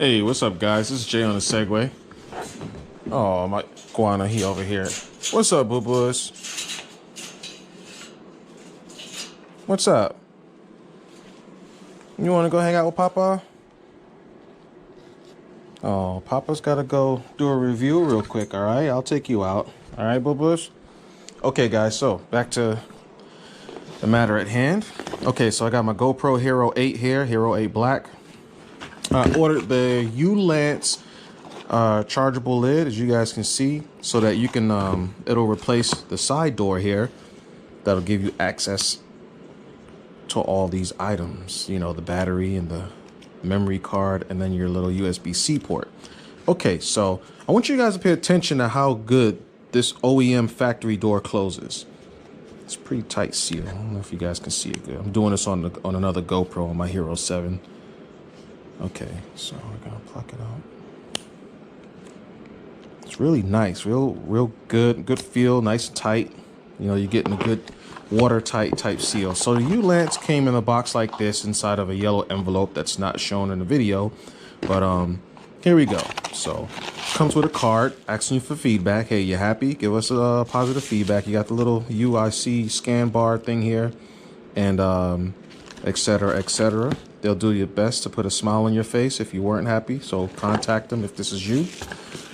Hey, what's up, guys? This is Jay on the Segway. Oh, my iguana, he over here. What's up, boo-boos? What's up? You want to go hang out with Papa? Oh, Papa's got to go do a review real quick, all right? I'll take you out. All right, boo-boos? Okay, guys, so back to the matter at hand. Okay, so I got my GoPro Hero8 here, Hero8 Black. I ordered the Ulanzi chargeable lid, as you guys can see, so that you can it'll replace the side door here. That'll give you access to all these items, you know, the battery and the memory card, and then your little USB-C port. Okay, so I want you guys to pay attention to how good this OEM factory door closes. It's pretty tight seal. I don't know if you guys can see it good. I'm doing this on another GoPro on my Hero 7. Okay, so we're gonna pluck it out. It's really nice, real good feel, nice and tight. You know, you're getting a good watertight type seal. So the Ulanzi came in a box like this inside of a yellow envelope that's not shown in the video, but here we go. So comes with a card asking you for feedback. Hey, you happy? Give us a positive feedback. You got the little UIC scan bar thing here, and etc., etc. They'll do your best to put a smile on your face if you weren't happy, so contact them if this is you.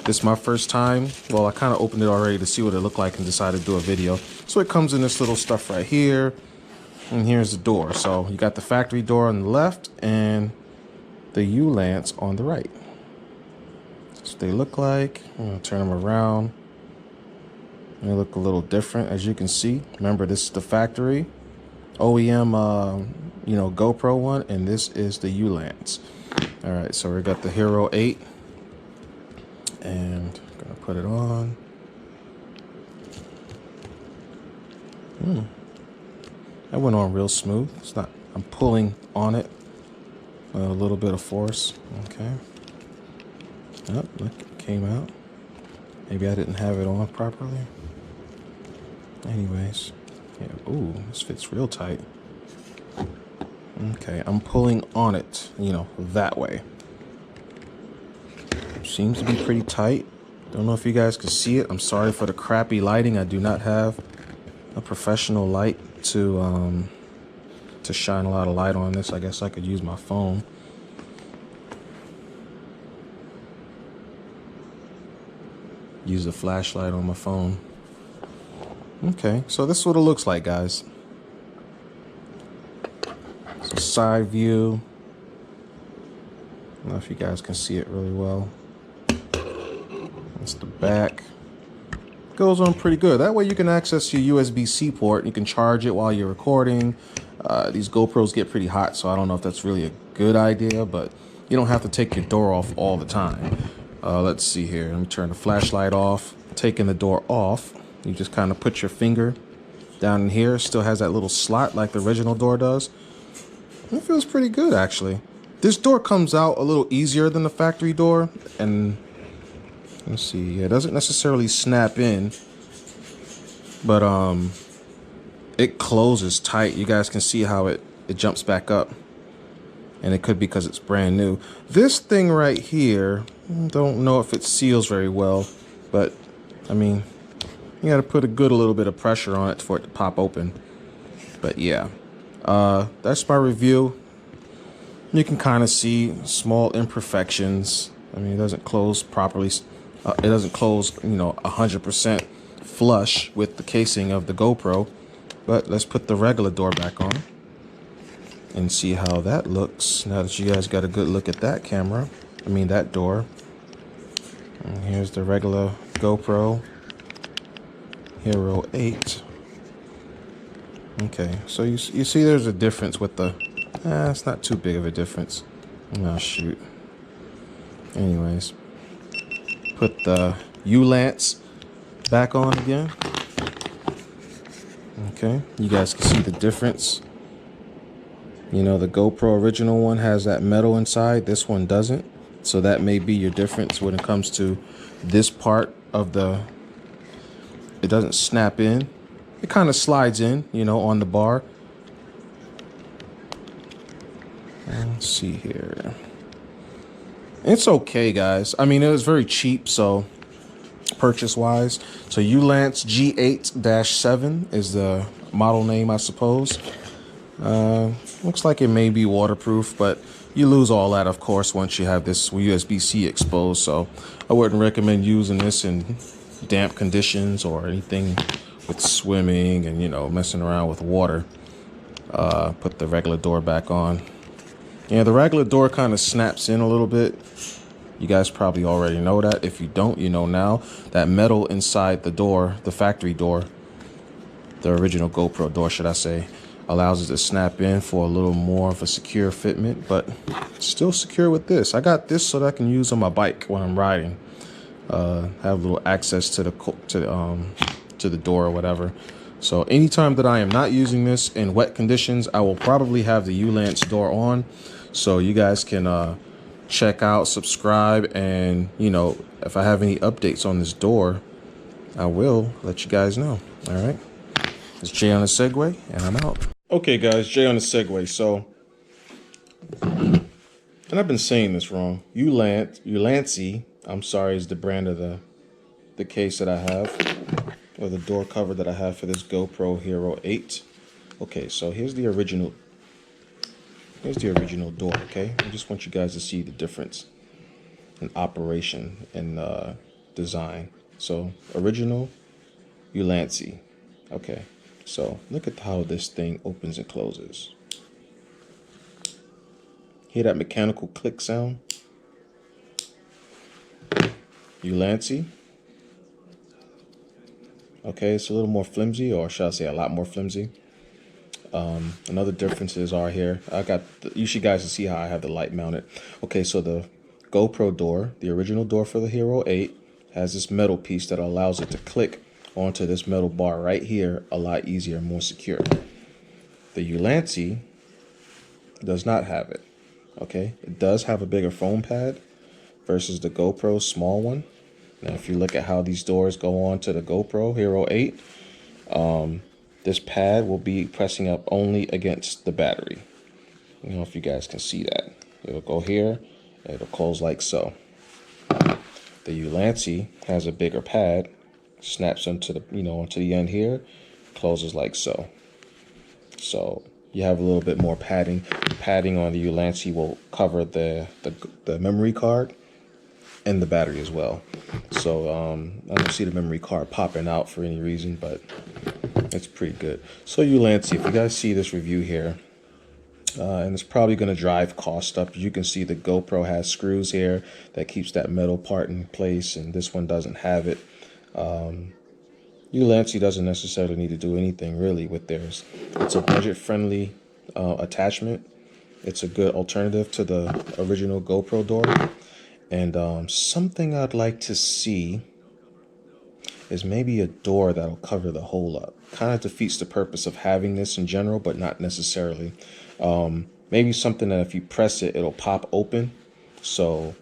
This is my first time. Well, I kind of opened it already to see what it looked like and decided to do a video. So it comes in this little stuff right here, and here's the door. So you got the factory door on the left and the Ulanzi on the right. That's what they look like. I'm gonna turn them around. They look a little different, as you can see. Remember, this is the factory OEM you know, GoPro one, and this is the Ulanzi. All right, so we got the Hero 8, and I'm gonna put it on. That went on real smooth. It's not, I'm pulling on it a little bit of force. Okay. Oh, look, it came out. Maybe I didn't have it on properly. Anyways, yeah. Ooh, this fits real tight. Okay, I'm pulling on it, you know, that way. Seems to be pretty tight. Don't know if you guys can see it. I'm sorry for the crappy lighting. I do not have a professional light to shine a lot of light on this. I guess I could use my phone. Use a flashlight on my phone. Okay, so this is what it looks like, guys. So side view. I don't know if you guys can see it really well. That's the back. Goes on pretty good. That way you can access your USB-C port. You can charge it while you're recording. These GoPros get pretty hot, so I don't know if that's really a good idea, but you don't have to take your door off all the time. Let's see here. Let me turn the flashlight off. Taking the door off, you just kind of put your finger down in here. Still has that little slot like the original door does. It feels pretty good, actually. This door comes out a little easier than the factory door, and let's see, it doesn't necessarily snap in, but it closes tight. You guys can see how it jumps back up, and it could be because it's brand new. This thing right here, don't know if it seals very well, but I mean, you got to put a little bit of pressure on it for it to pop open. But yeah. That's my review. You can kind of see small imperfections. I mean, it doesn't close properly. It doesn't close, you know, 100% flush with the casing of the GoPro. But let's put the regular door back on and see how that looks now that you guys got a good look at that camera. I mean, that door. And here's the regular GoPro Hero 8. Okay, so you see there's a difference with the... it's not too big of a difference. Oh, shoot. Anyways. Put the Ulanzi back on again. Okay, you guys can see the difference. You know, the GoPro original one has that metal inside. This one doesn't. So that may be your difference when it comes to this part of the... It doesn't snap in. It kind of slides in, you know, on the bar. Let's see here. It's okay, guys. I mean, it was very cheap, so purchase-wise. So Ulanzi G8-7 is the model name, I suppose. Looks like it may be waterproof, but you lose all that, of course, once you have this USB-C exposed. So I wouldn't recommend using this in damp conditions or anything with swimming and, you know, messing around with water. Put the regular door back on. Yeah, the regular door kind of snaps in a little bit. You guys probably already know that. If you don't, you know now. That metal inside the door, the factory door, the original GoPro door, should I say, allows it to snap in for a little more of a secure fitment, but still secure with this. I got this so that I can use on my bike when I'm riding. Have a little access to the door or whatever. So anytime that I am not using this in wet conditions, I will probably have the Ulanzi door on, so you guys can check out, subscribe, and, you know, if I have any updates on this door, I will let you guys know. All right. It's Jonasegway, and I'm out. Okay, guys, Jonasegway. So, and I've been saying this wrong. Ulanzi, I'm sorry, is the brand of the case that I have, or the door cover that I have for this GoPro Hero 8. Okay, so here's the original. Here's the original door. Okay, I just want you guys to see the difference in operation and design. So, original Ulanzi. Okay. So look at how this thing opens and closes. Hear that mechanical click sound? Ulanzi. Okay, it's a little more flimsy, or should I say a lot more flimsy. Another differences are here. You should guys see how I have the light mounted. Okay, so the GoPro door, the original door for the Hero 8, has this metal piece that allows it to click onto this metal bar right here a lot easier and more secure. The Ulanzi does not have it. Okay, it does have a bigger foam pad versus the GoPro small one. Now, if you look at how these doors go on to the GoPro Hero 8, this pad will be pressing up only against the battery. I don't know if you guys can see that. It'll go here, and it'll close like so. The Ulanzi has a bigger pad, snaps onto the onto the end here, closes like so. So you have a little bit more padding. Padding on the Ulanzi will cover the memory card and the battery as well. So I don't see the memory card popping out for any reason, but it's pretty good. So Ulanzi, if you guys see this review here, and it's probably going to drive cost up. You can see the GoPro has screws here that keeps that metal part in place, and this one doesn't have it. Ulanzi doesn't necessarily need to do anything really with theirs. It's a budget-friendly attachment. It's a good alternative to the original GoPro door. And something I'd like to see is maybe a door that'll cover the hole up. Kind of defeats the purpose of having this in general, but not necessarily. Maybe something that if you press it, it'll pop open. So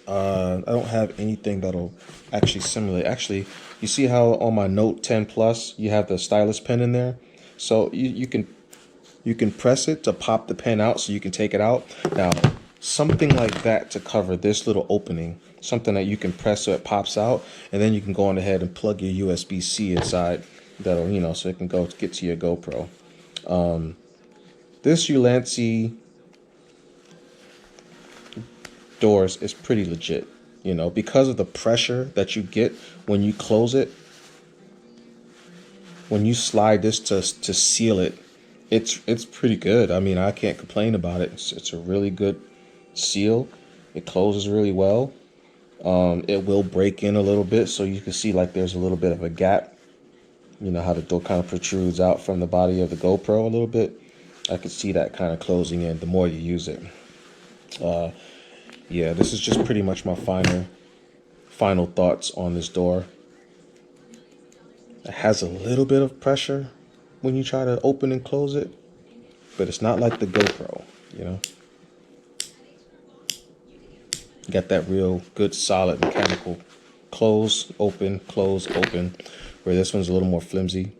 I don't have anything that'll actually simulate. Actually, you see how on my Note 10 Plus you have the stylus pen in there? So you can press it to pop the pen out so you can take it out. Now, something like that to cover this little opening, something that you can press so it pops out, and then you can go on ahead and plug your USB-C inside. That'll, so it can get to your GoPro. This Ulanzi doors is pretty legit, because of the pressure that you get when you close it. When you slide this to seal it, it's pretty good. I mean, I can't complain about it. It's a really good seal. It closes really well. It will break in a little bit, so you can see like there's a little bit of a gap. You know how the door kind of protrudes out from the body of the GoPro a little bit. I could see that kind of closing in the more you use it. Yeah, this is just pretty much my final thoughts on this door. It has a little bit of pressure when you try to open and close it, but it's not like the GoPro, Got that real good solid mechanical close, open, where this one's a little more flimsy.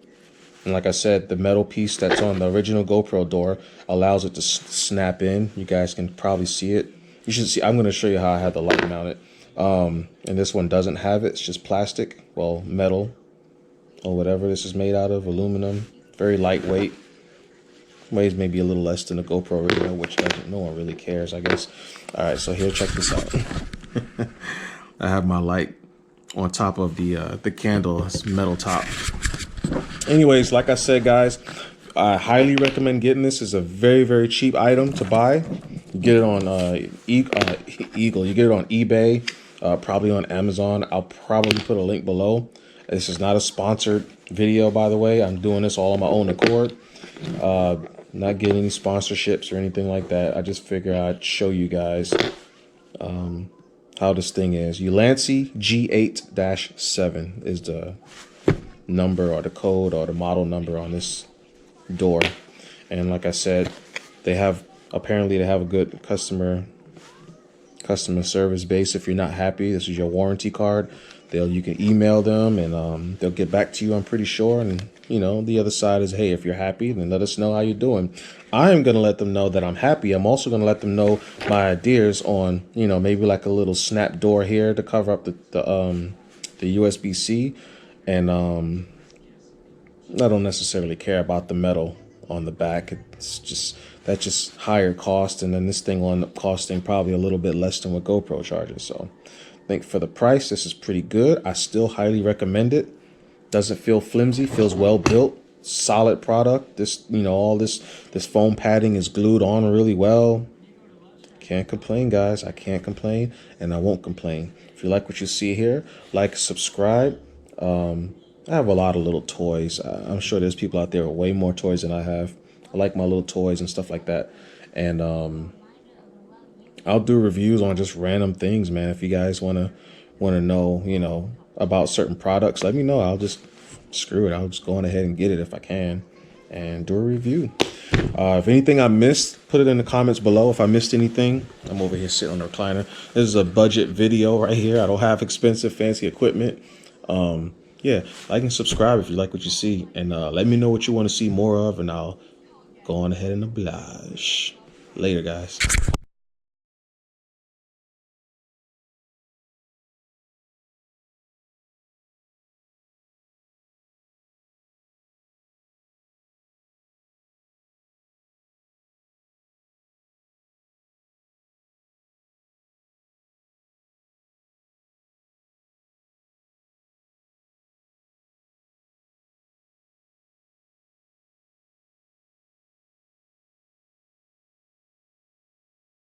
And like I said, the metal piece that's on the original GoPro door allows it to snap in. You guys can probably see it. You should see, I'm going to show you how I had the light mounted. And this one doesn't have it. It's just plastic, well, metal or whatever this is made out of, aluminum, very lightweight. Weighs maybe a little less than a GoPro Hero, which doesn't, no one really cares, I guess. All right, so here, check this out. I have my light on top of the candle. It's metal top. Anyways, like I said, guys, I highly recommend getting this. It's a very, very cheap item to buy. You get it on Eagle. You get it on eBay, probably on Amazon. I'll probably put a link below. This is not a sponsored video, by the way. I'm doing this all on my own accord. Not getting any sponsorships or anything like that. I just figure I'd show you guys how this thing is. Ulanzi G8-7 is the number or the code or the model number on this door. And like I said, apparently they have a good customer service base. If you're not happy, this is your warranty card. You can email them and they'll get back to you, I'm pretty sure. And you know, the other side is, hey, if you're happy, then let us know how you're doing. I am going to let them know that I'm happy. I'm also going to let them know my ideas on, you know, maybe like a little snap door here to cover up the USB-C. And I don't necessarily care about the metal on the back. That's just higher cost. And then this thing will end up costing probably a little bit less than what GoPro charges. So I think for the price, this is pretty good. I still highly recommend it. Doesn't feel flimsy, feels well built, solid product. This, you know, all this foam padding is glued on really well. Can't complain, guys. I can't complain, and I won't complain. If you like what you see here, like, subscribe. I have a lot of little toys. I'm sure there's people out there with way more toys than I have. I like my little toys and stuff like that. And I'll do reviews on just random things, man. If you guys want to know, you know, about certain products, let me know. I'll just screw it. I'll just go on ahead and get it if I can and do a review. If anything I missed, put it in the comments below. If I missed anything, I'm over here sitting on the recliner. This is a budget video right here. I don't have expensive, fancy equipment. Yeah, like and subscribe if you like what you see, and let me know what you want to see more of, and I'll go on ahead and oblige. Later, guys.